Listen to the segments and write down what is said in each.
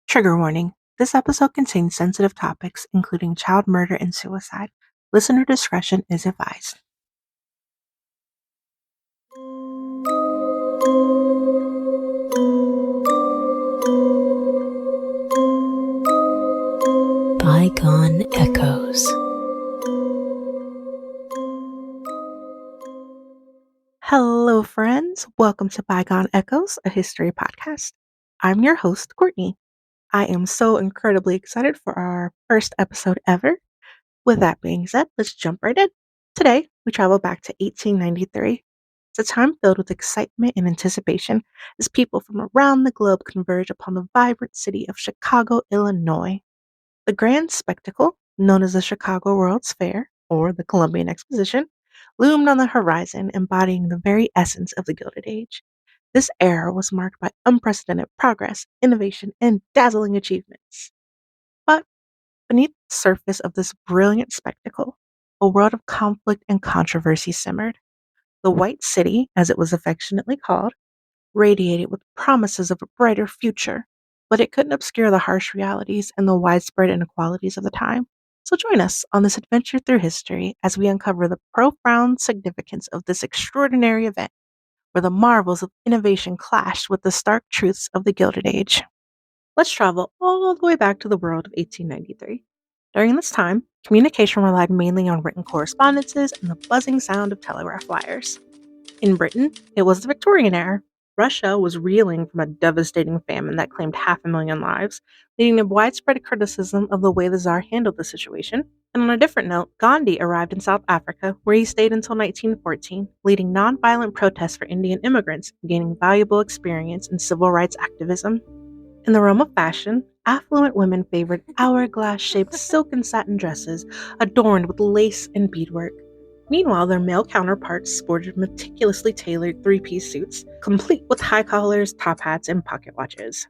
Trigger warning. This episode contains sensitive topics, including child murder and suicide. Listener discretion is advised. Bygone Echoes. Hello, friends. Welcome to Bygone Echoes, a history podcast. I'm your host, Courtney. I am so incredibly excited for our first episode ever. With that being said, let's jump right in. Today, we travel back to 1893. It's a time filled with excitement and anticipation as people from around the globe converge upon the vibrant city of Chicago, Illinois. The grand spectacle, known as the Chicago World's Fair or the Columbian Exposition, loomed on the horizon, embodying the very essence of the Gilded Age. This era was marked by unprecedented progress, innovation, and dazzling achievements. But beneath the surface of this brilliant spectacle, a world of conflict and controversy simmered. The White City, as it was affectionately called, radiated with promises of a brighter future, but it couldn't obscure the harsh realities and the widespread inequalities of the time. So join us on this adventure through history as we uncover the profound significance of this extraordinary event, where the marvels of innovation clashed with the stark truths of the Gilded Age. Let's travel all the way back to the world of 1893. During this time, communication relied mainly on written correspondences and the buzzing sound of telegraph wires. In Britain, it was the Victorian era. Russia was reeling from a devastating famine that claimed 500,000 lives, leading to widespread criticism of the way the Tsar handled the situation. And on a different note, Gandhi arrived in South Africa, where he stayed until 1914, leading nonviolent protests for Indian immigrants, gaining valuable experience in civil rights activism. In the realm of fashion, affluent women favored hourglass-shaped silk and satin dresses adorned with lace and beadwork. Meanwhile, their male counterparts sported meticulously tailored three-piece suits, complete with high collars, top hats, and pocket watches.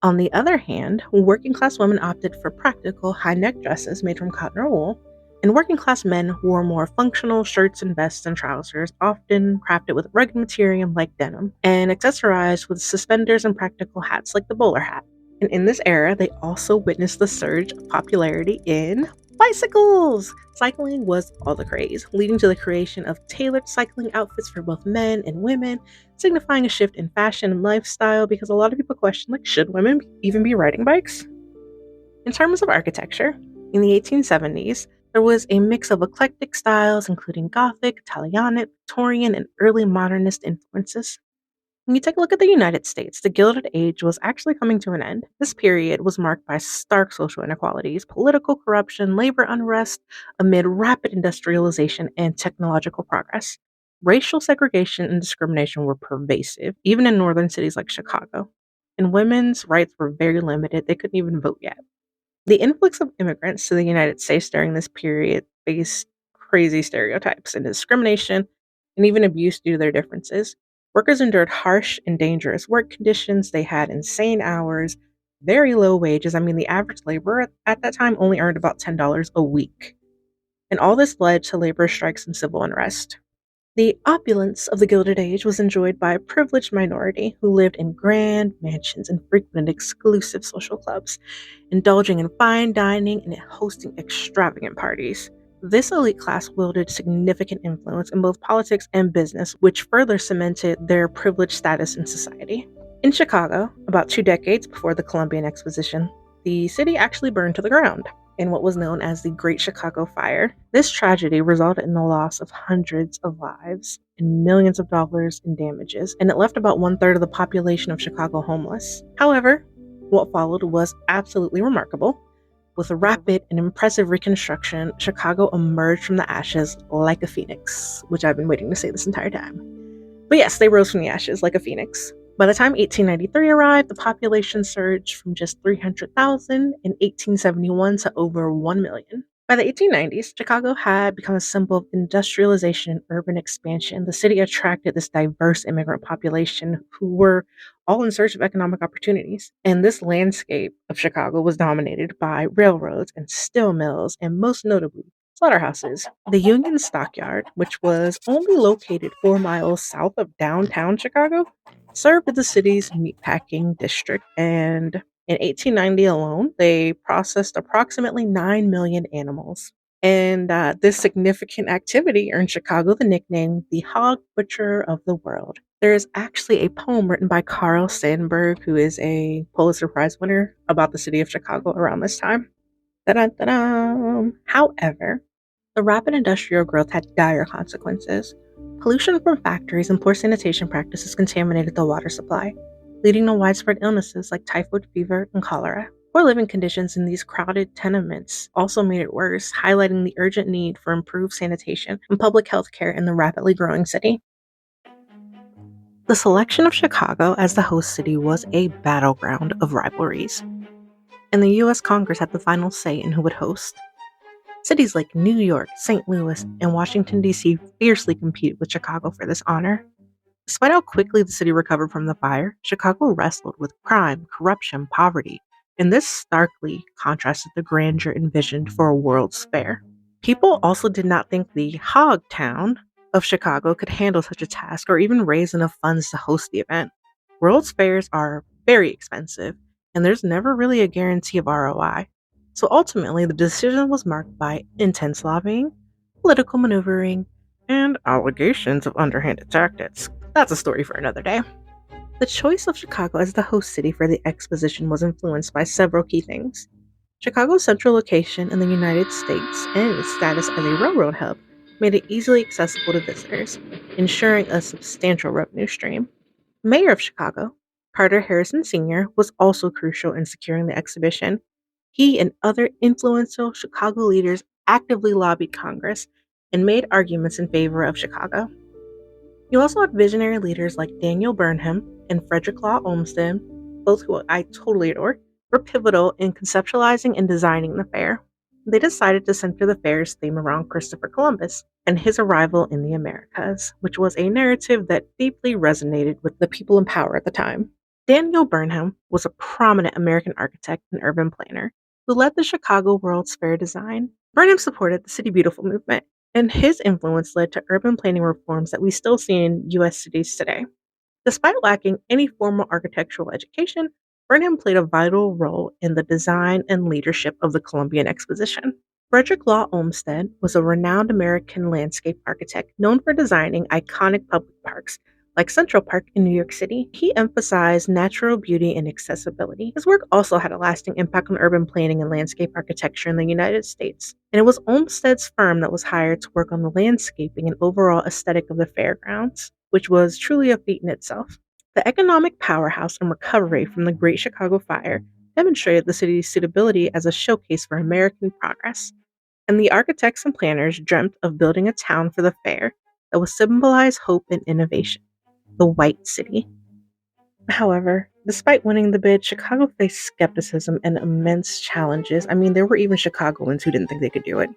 On the other hand, working-class women opted for practical, high-neck dresses made from cotton or wool, and working-class men wore more functional shirts and vests and trousers, often crafted with rugged material like denim, and accessorized with suspenders and practical hats like the bowler hat. And in this era, they also witnessed the surge of popularity in bicycles! Cycling was all the craze, leading to the creation of tailored cycling outfits for both men and women, signifying a shift in fashion and lifestyle because a lot of people question, should women even be riding bikes? In terms of architecture, in the 1870s, there was a mix of eclectic styles, including Gothic, Italianate, Victorian, and early modernist influences. When you take a look at the United States, the Gilded Age was actually coming to an end. This period was marked by stark social inequalities, political corruption, labor unrest, amid rapid industrialization and technological progress. Racial segregation and discrimination were pervasive, even in northern cities like Chicago. And women's rights were very limited. They couldn't even vote yet. The influx of immigrants to the United States during this period faced crazy stereotypes and discrimination and even abuse due to their differences. Workers endured harsh and dangerous work conditions. They had insane hours, very low wages. The average laborer at that time only earned about $10 a week. And all this led to labor strikes and civil unrest. The opulence of the Gilded Age was enjoyed by a privileged minority who lived in grand mansions and frequented exclusive social clubs, indulging in fine dining and hosting extravagant parties. This elite class wielded significant influence in both politics and business, which further cemented their privileged status in society. In Chicago, about 2 decades before the Columbian Exposition, the city actually burned to the ground in what was known as the Great Chicago Fire. This tragedy resulted in the loss of hundreds of lives and millions of dollars in damages, and it left about 1/3 of the population of Chicago homeless. However, what followed was absolutely remarkable. With rapid and impressive reconstruction, Chicago emerged from the ashes like a phoenix, which I've been waiting to say this entire time. But yes, they rose from the ashes like a phoenix. By the time 1893 arrived, the population surged from just 300,000 in 1871 to over 1 million. By the 1890s, Chicago had become a symbol of industrialization and urban expansion. The city attracted this diverse immigrant population who were all in search of economic opportunities. And this landscape of Chicago was dominated by railroads and steel mills, and most notably, slaughterhouses. The Union Stockyard, which was only located 4 miles south of downtown Chicago, served as the city's meatpacking district, and In 1890 alone, they processed approximately 9 million animals. And this significant activity earned Chicago the nickname the Hog Butcher of the World. There is actually a poem written by Carl Sandburg, who is a Pulitzer Prize winner, about the city of Chicago around this time. Ta-da-da-da. However, the rapid industrial growth had dire consequences. Pollution from factories and poor sanitation practices contaminated the water supply, leading to widespread illnesses like typhoid fever and cholera. Poor living conditions in these crowded tenements also made it worse, highlighting the urgent need for improved sanitation and public health care in the rapidly growing city. The selection of Chicago as the host city was a battleground of rivalries, and the US Congress had the final say in who would host. Cities like New York, St. Louis, and Washington, D.C. fiercely competed with Chicago for this honor. Despite how quickly the city recovered from the fire, Chicago wrestled with crime, corruption, poverty, and this starkly contrasted the grandeur envisioned for a World's Fair. People also did not think the hog town of Chicago could handle such a task or even raise enough funds to host the event. World's fairs are very expensive, and there's never really a guarantee of ROI. So ultimately, the decision was marked by intense lobbying, political maneuvering, and allegations of underhanded tactics. That's a story for another day. The choice of Chicago as the host city for the exposition was influenced by several key things. Chicago's central location in the United States and its status as a railroad hub made it easily accessible to visitors, ensuring a substantial revenue stream. Mayor of Chicago, Carter Harrison Sr., was also crucial in securing the exhibition. He and other influential Chicago leaders actively lobbied Congress and made arguments in favor of Chicago. You also had visionary leaders like Daniel Burnham and Frederick Law Olmsted, both who I totally adore, were pivotal in conceptualizing and designing the fair. They decided to center the fair's theme around Christopher Columbus and his arrival in the Americas, which was a narrative that deeply resonated with the people in power at the time. Daniel Burnham was a prominent American architect and urban planner who led the Chicago World's Fair design. Burnham supported the City Beautiful movement, and his influence led to urban planning reforms that we still see in U.S. cities today. Despite lacking any formal architectural education, Burnham played a vital role in the design and leadership of the Columbian Exposition. Frederick Law Olmsted was a renowned American landscape architect known for designing iconic public parks like Central Park in New York City. He emphasized natural beauty and accessibility. His work also had a lasting impact on urban planning and landscape architecture in the United States, and it was Olmsted's firm that was hired to work on the landscaping and overall aesthetic of the fairgrounds, which was truly a feat in itself. The economic powerhouse and recovery from the Great Chicago Fire demonstrated the city's suitability as a showcase for American progress, and the architects and planners dreamt of building a town for the fair that would symbolize hope and innovation, the White City. However, despite winning the bid, Chicago faced skepticism and immense challenges. I mean, there were even Chicagoans who didn't think they could do it.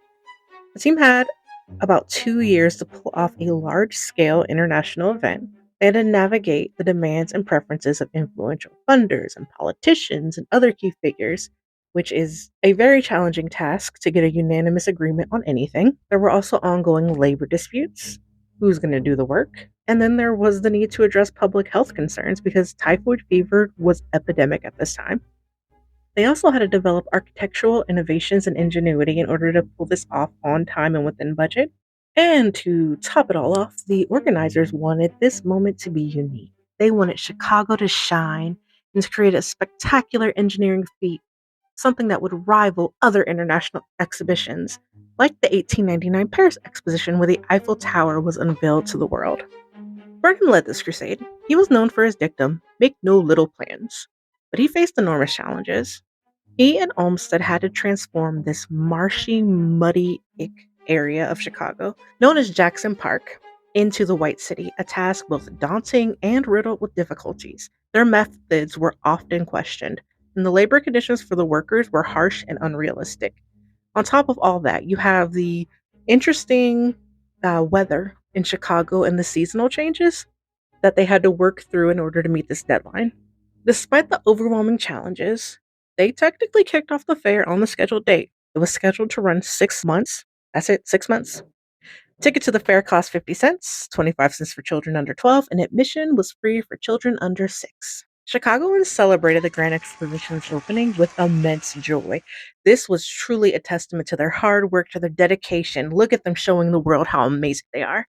The team had about 2 years to pull off a large scale international event. They had to navigate the demands and preferences of influential funders and politicians and other key figures, which is a very challenging task to get a unanimous agreement on anything. There were also ongoing labor disputes. Who's going to do the work? And then there was the need to address public health concerns because typhoid fever was epidemic at this time. They also had to develop architectural innovations and ingenuity in order to pull this off on time and within budget. And to top it all off, the organizers wanted this moment to be unique. They wanted Chicago to shine and to create a spectacular engineering feat, something that would rival other international exhibitions, like the 1899 Paris Exposition, where the Eiffel Tower was unveiled to the world. Burnham led this crusade. He was known for his dictum, make no little plans, but he faced enormous challenges. He and Olmsted had to transform this marshy, muddy area of Chicago, known as Jackson Park, into the White City, a task both daunting and riddled with difficulties. Their methods were often questioned, and the labor conditions for the workers were harsh and unrealistic. On top of all that, you have the interesting weather in Chicago and the seasonal changes that they had to work through in order to meet this deadline. Despite the overwhelming challenges, they technically kicked off the fair on the scheduled date. It was scheduled to run 6 months. That's it, 6 months. Ticket to the fair cost 50 cents, 25 cents for children under 12, and admission was free for children under 6. Chicagoans celebrated the Grand Exposition's opening with immense joy. This was truly a testament to their hard work, to their dedication. Look at them showing the world how amazing they are.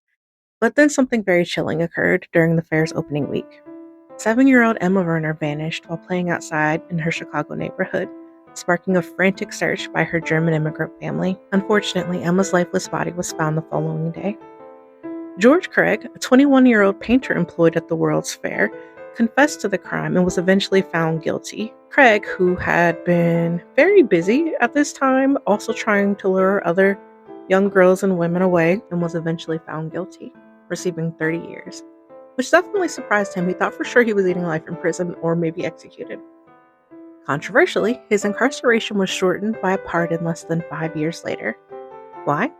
But then something very chilling occurred during the fair's opening week. 7-year-old Emma Werner vanished while playing outside in her Chicago neighborhood, sparking a frantic search by her German immigrant family. Unfortunately, Emma's lifeless body was found the following day. George Craig, a 21-year-old painter employed at the World's Fair, confessed to the crime and was eventually found guilty. Craig, who had been very busy at this time, also trying to lure other young girls and women away, and was eventually found guilty, receiving 30 years, which definitely surprised him. He thought for sure he was eating life in prison or maybe executed. Controversially, his incarceration was shortened by a pardon less than 5 years later. Why?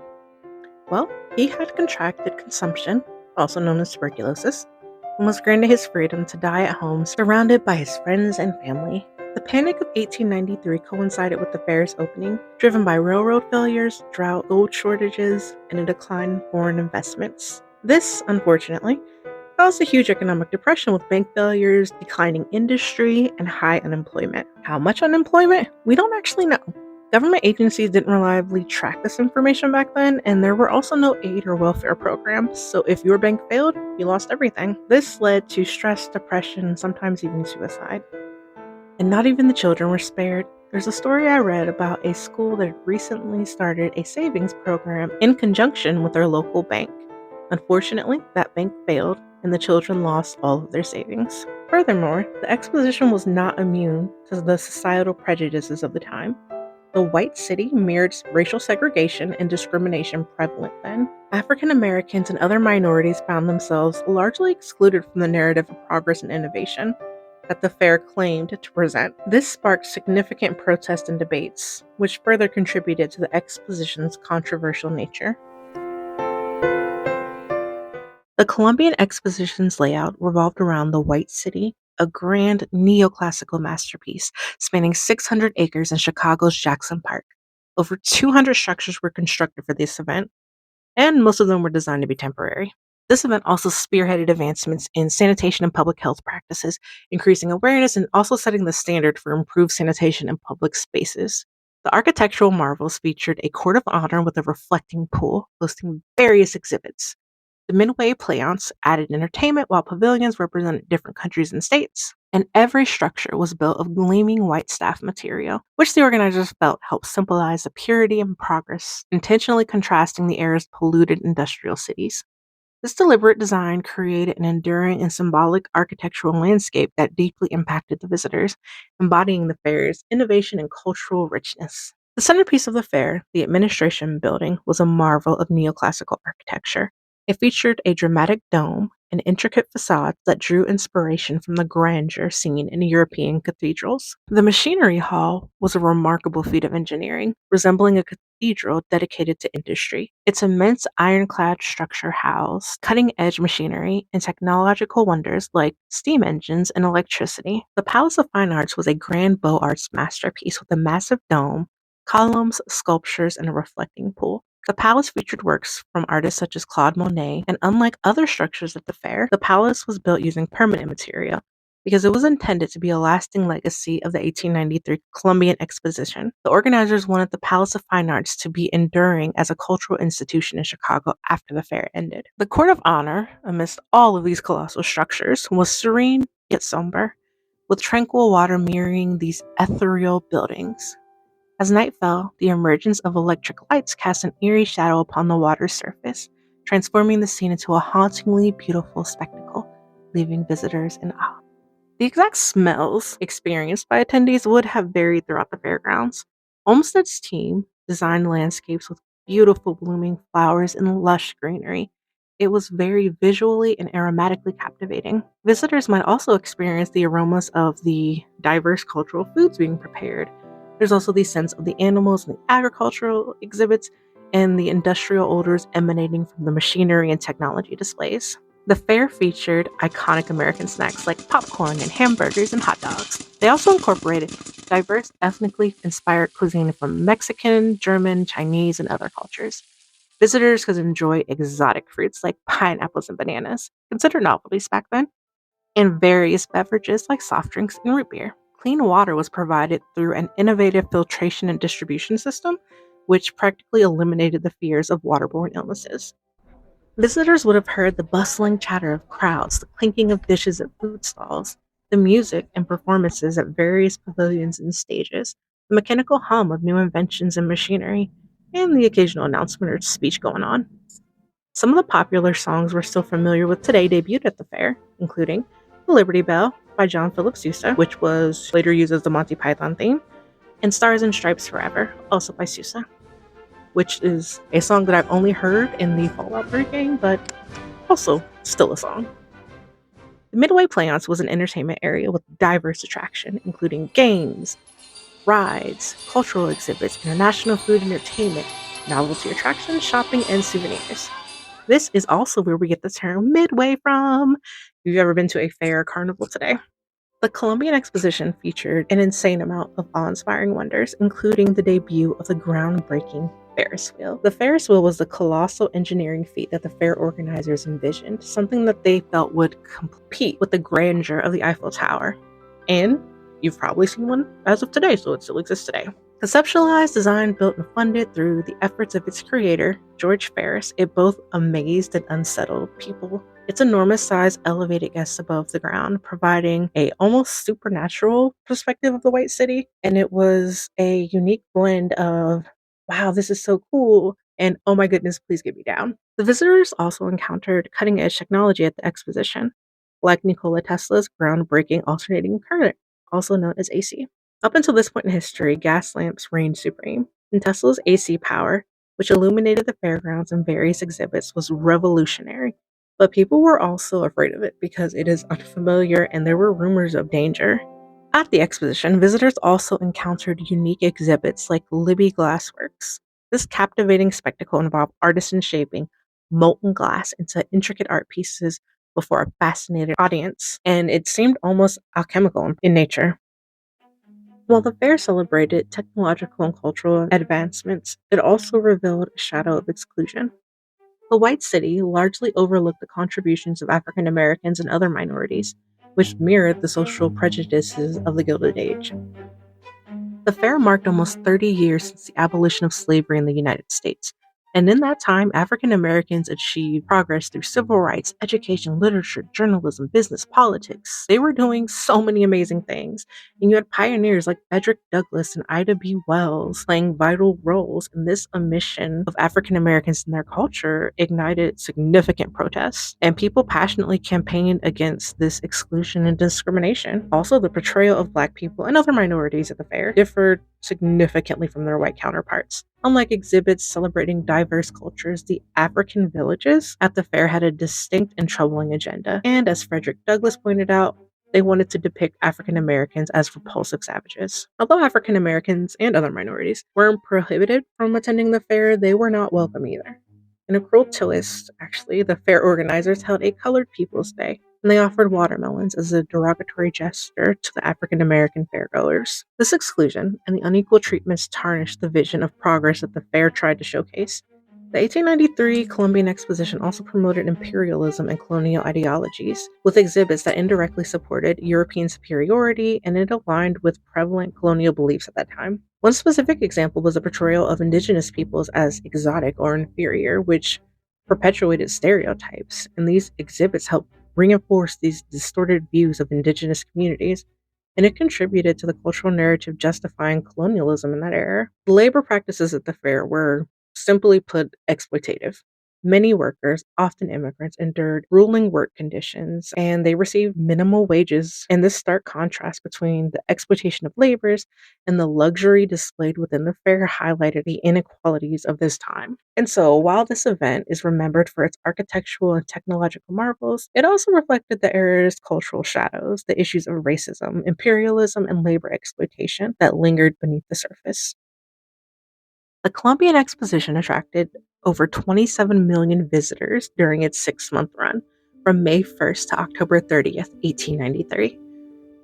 Well, he had contracted consumption, also known as tuberculosis, and was granted his freedom to die at home surrounded by his friends and family. The Panic of 1893 coincided with the fair's opening, driven by railroad failures, drought, gold shortages, and a decline in foreign investments. This, unfortunately, caused a huge economic depression with bank failures, declining industry, and high unemployment. How much unemployment? We don't actually know. Government agencies didn't reliably track this information back then, and there were also no aid or welfare programs, so if your bank failed, you lost everything. This led to stress, depression, sometimes even suicide. And not even the children were spared. There's a story I read about a school that recently started a savings program in conjunction with their local bank. Unfortunately, that bank failed, and the children lost all of their savings. Furthermore, the exposition was not immune to the societal prejudices of the time. The white city mirrored racial segregation and discrimination prevalent then. African Americans and other minorities found themselves largely excluded from the narrative of progress and innovation that the fair claimed to present. This sparked significant protests and debates, which further contributed to the exposition's controversial nature. The Columbian Exposition's layout revolved around the White City, a grand neoclassical masterpiece spanning 600 acres in Chicago's Jackson Park. Over 200 structures were constructed for this event, and most of them were designed to be temporary. This event also spearheaded advancements in sanitation and public health practices, increasing awareness and also setting the standard for improved sanitation in public spaces. The architectural marvels featured a court of honor with a reflecting pool, hosting various exhibits. The Midway Playhouse added entertainment, while pavilions represented different countries and states. And every structure was built of gleaming white staff material, which the organizers felt helped symbolize the purity and progress, intentionally contrasting the era's polluted industrial cities. This deliberate design created an enduring and symbolic architectural landscape that deeply impacted the visitors, embodying the fair's innovation and cultural richness. The centerpiece of the fair, the administration building, was a marvel of neoclassical architecture. It featured a dramatic dome and intricate facades that drew inspiration from the grandeur seen in European cathedrals. The machinery hall was a remarkable feat of engineering, resembling a cathedral dedicated to industry. Its immense ironclad structure housed cutting edge machinery and technological wonders like steam engines and electricity. The Palace of Fine Arts was a grand Beaux Arts masterpiece with a massive dome, columns, sculptures, and a reflecting pool. The palace featured works from artists such as Claude Monet, and unlike other structures at the fair, the palace was built using permanent material because it was intended to be a lasting legacy of the 1893 Columbian Exposition. The organizers wanted the Palace of Fine Arts to be enduring as a cultural institution in Chicago after the fair ended. The Court of Honor, amidst all of these colossal structures, was serene yet somber, with tranquil water mirroring these ethereal buildings. As night fell, the emergence of electric lights cast an eerie shadow upon the water's surface, transforming the scene into a hauntingly beautiful spectacle, leaving visitors in awe. The exact smells experienced by attendees would have varied throughout the fairgrounds. Olmsted's team designed landscapes with beautiful blooming flowers and lush greenery. It was very visually and aromatically captivating. Visitors might also experience the aromas of the diverse cultural foods being prepared. There's also the sense of the animals and the agricultural exhibits and the industrial odors emanating from the machinery and technology displays. The fair featured iconic American snacks like popcorn and hamburgers and hot dogs. They also incorporated diverse ethnically inspired cuisine from Mexican, German, Chinese, and other cultures. Visitors could enjoy exotic fruits like pineapples and bananas, considered novelties back then. and various beverages like soft drinks and root beer. Clean water was provided through an innovative filtration and distribution system, which practically eliminated the fears of waterborne illnesses. Visitors would have heard the bustling chatter of crowds, the clinking of dishes at food stalls, the music and performances at various pavilions and stages, the mechanical hum of new inventions and machinery, and the occasional announcement or speech going on. Some of the popular songs we're still familiar with today debuted at the fair, including The Liberty Bell by John Philip Sousa, which was later used as the Monty Python theme, and Stars and Stripes Forever, also by Sousa, which is a song that I've only heard in the Fallout 3 game, but also still a song. The Midway Playhouse was an entertainment area with diverse attraction, including games, rides, cultural exhibits, international food and entertainment, novelty attractions, shopping, and souvenirs. This is also where we get the term midway from. Have you ever been to a fair or carnival today? The Columbian Exposition featured an insane amount of awe-inspiring wonders, including the debut of the groundbreaking Ferris wheel. The Ferris wheel was the colossal engineering feat that the fair organizers envisioned, something that they felt would compete with the grandeur of the Eiffel Tower. And you've probably seen one as of today, so it still exists today. Conceptualized, designed, built, and funded through the efforts of its creator, George Ferris, it both amazed and unsettled people. Its enormous size elevated guests above the ground, providing a almost supernatural perspective of the White City, and it was a unique blend of, wow, this is so cool, and oh my goodness, please get me down. The visitors also encountered cutting-edge technology at the exposition, like Nikola Tesla's groundbreaking alternating current, also known as AC. Up until this point in history, gas lamps reigned supreme, and Tesla's AC power, which illuminated the fairgrounds and various exhibits, was revolutionary. But people were also afraid of it because it is unfamiliar and there were rumors of danger. At the exposition, visitors also encountered unique exhibits like Libby Glassworks. This captivating spectacle involved artisans shaping molten glass into intricate art pieces before a fascinated audience, and it seemed almost alchemical in nature. While the fair celebrated technological and cultural advancements, it also revealed a shadow of exclusion. The White City largely overlooked the contributions of African Americans and other minorities, which mirrored the social prejudices of the Gilded Age. The fair marked almost 30 years since the abolition of slavery in the United States, and in that time, African Americans achieved progress through civil rights, education, literature, journalism, business, politics. They were doing so many amazing things, and you had pioneers like Frederick Douglass and Ida B. Wells playing vital roles in this omission of African Americans in their culture ignited significant protests, and people passionately campaigned against this exclusion and discrimination. Also, the portrayal of Black people and other minorities at the fair differed significantly from their white counterparts. Unlike exhibits celebrating diverse cultures, the African villages at the fair had a distinct and troubling agenda. And as Frederick Douglass pointed out, they wanted to depict African Americans as repulsive savages. Although African Americans and other minorities weren't prohibited from attending the fair, they were not welcome either. In a cruel twist, actually, the fair organizers held a Colored People's Day, and they offered watermelons as a derogatory gesture to the African American fairgoers. This exclusion and the unequal treatments tarnished the vision of progress that the fair tried to showcase. The 1893 Columbian Exposition also promoted imperialism and colonial ideologies, with exhibits that indirectly supported European superiority, and it aligned with prevalent colonial beliefs at that time. One specific example was the portrayal of indigenous peoples as exotic or inferior, which perpetuated stereotypes, and these exhibits helped reinforce these distorted views of indigenous communities, and it contributed to the cultural narrative justifying colonialism in that era. The labor practices at the fair were, simply put, exploitative. Many workers, often immigrants, endured grueling work conditions and they received minimal wages. And this stark contrast between the exploitation of laborers and the luxury displayed within the fair highlighted the inequalities of this time. And so, while this event is remembered for its architectural and technological marvels, it also reflected the era's cultural shadows, the issues of racism, imperialism, and labor exploitation that lingered beneath the surface. The Columbian Exposition attracted over 27 million visitors during its 6-month run, from May 1st to October 30th, 1893.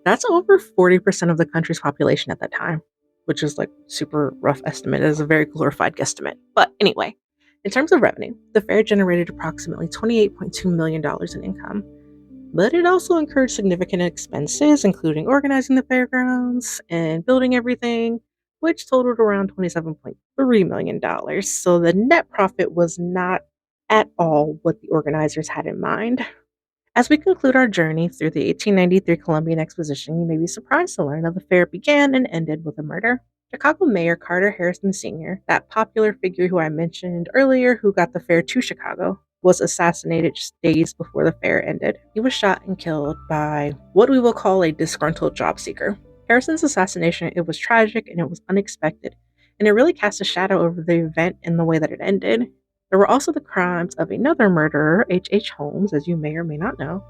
That's over 40% of the country's population at that time, which is like super rough estimate. It is a very glorified guesstimate. But anyway, in terms of revenue, the fair generated approximately $28.2 million in income. but it also incurred significant expenses, including organizing the fairgrounds and building everything, which totaled around $27.3 million. So the net profit was not at all what the organizers had in mind. As we conclude our journey through the 1893 Columbian Exposition, you may be surprised to learn that the fair began and ended with a murder. Chicago Mayor Carter Harrison Sr., that popular figure who I mentioned earlier who got the fair to Chicago, was assassinated just days before the fair ended. He was shot and killed by what we will call a disgruntled job seeker. Harrison's assassination, it was tragic and it was unexpected, and it really cast a shadow over the event and the way that it ended. There were also the crimes of another murderer, H. Holmes, as you may or may not know,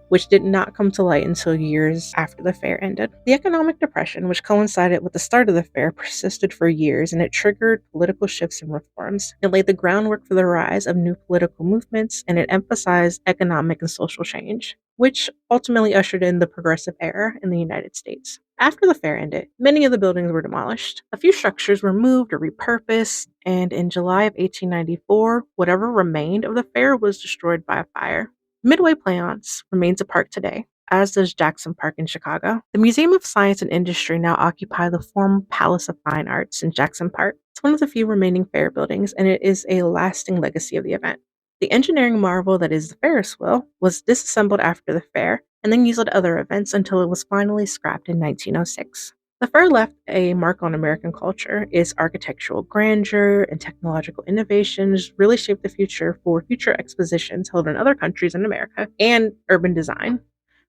which did not come to light until years after the fair ended. The economic depression, which coincided with the start of the fair, persisted for years, and it triggered political shifts and reforms. It laid the groundwork for the rise of new political movements, and it emphasized economic and social change, which ultimately ushered in the progressive era in the United States. After the fair ended, many of the buildings were demolished. A few structures were moved or repurposed, and in July of 1894, whatever remained of the fair was destroyed by a fire. Midway Plaisance remains a park today, as does Jackson Park in Chicago. The Museum of Science and Industry now occupy the former Palace of Fine Arts in Jackson Park. It's one of the few remaining fair buildings, and it is a lasting legacy of the event. The engineering marvel that is the Ferris wheel was disassembled after the fair and then used at other events until it was finally scrapped in 1906. The fair left a mark on American culture. Its architectural grandeur and technological innovations really shaped the future for future expositions held in other countries in America and urban design.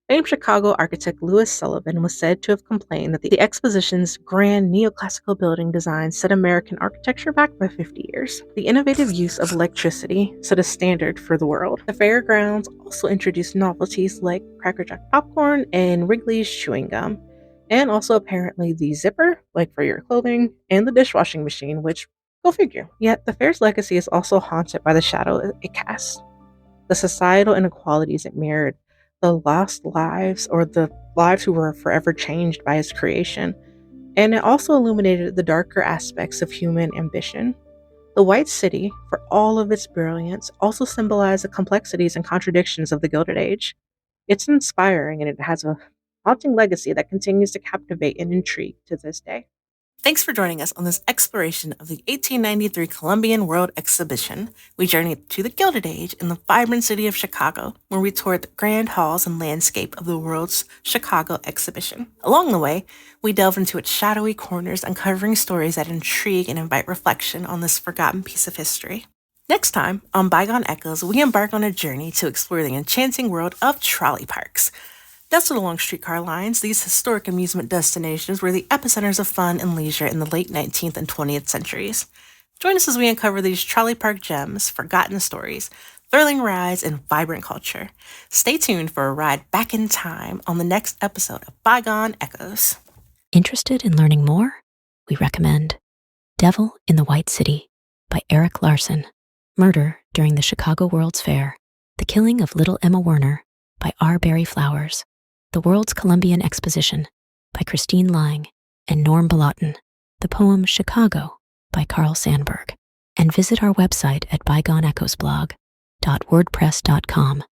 Famed Chicago architect Louis Sullivan was said to have complained that the exposition's grand neoclassical building design set American architecture back by 50 years. The innovative use of electricity set a standard for the world. The fairgrounds also introduced novelties like Cracker Jack popcorn and Wrigley's chewing gum, and also apparently the zipper, like for your clothing, and the dishwashing machine, which, go figure. Yet the fair's legacy is also haunted by the shadow it casts. The societal inequalities it mirrored, the lost lives or the lives who were forever changed by its creation, and it also illuminated the darker aspects of human ambition. The White City, for all of its brilliance, also symbolized the complexities and contradictions of the Gilded Age. It's inspiring and it has a haunting legacy that continues to captivate and intrigue to this day. Thanks for joining us on this exploration of the 1893 Columbian World Exhibition. We journeyed to the Gilded Age in the vibrant city of Chicago, where we toured the grand halls and landscape of the world's Chicago exhibition. Along the way, we delved into its shadowy corners, uncovering stories that intrigue and invite reflection on this forgotten piece of history. Next time, on Bygone Echoes, we embark on a journey to explore the enchanting world of trolley parks. Nestled along streetcar lines, these historic amusement destinations were the epicenters of fun and leisure in the late 19th and 20th centuries. Join us as we uncover these trolley park gems, forgotten stories, thrilling rides, and vibrant culture. Stay tuned for a ride back in time on the next episode of Bygone Echoes. Interested in learning more? We recommend Devil in the White City by Eric Larson, Murder During the Chicago World's Fair, The Killing of Little Emma Werner by R. Barry Flowers, The World's Columbian Exposition by Christine Lang and Norm Balaton, the poem Chicago by Carl Sandburg, and visit our website at bygoneechoesblog.wordpress.com.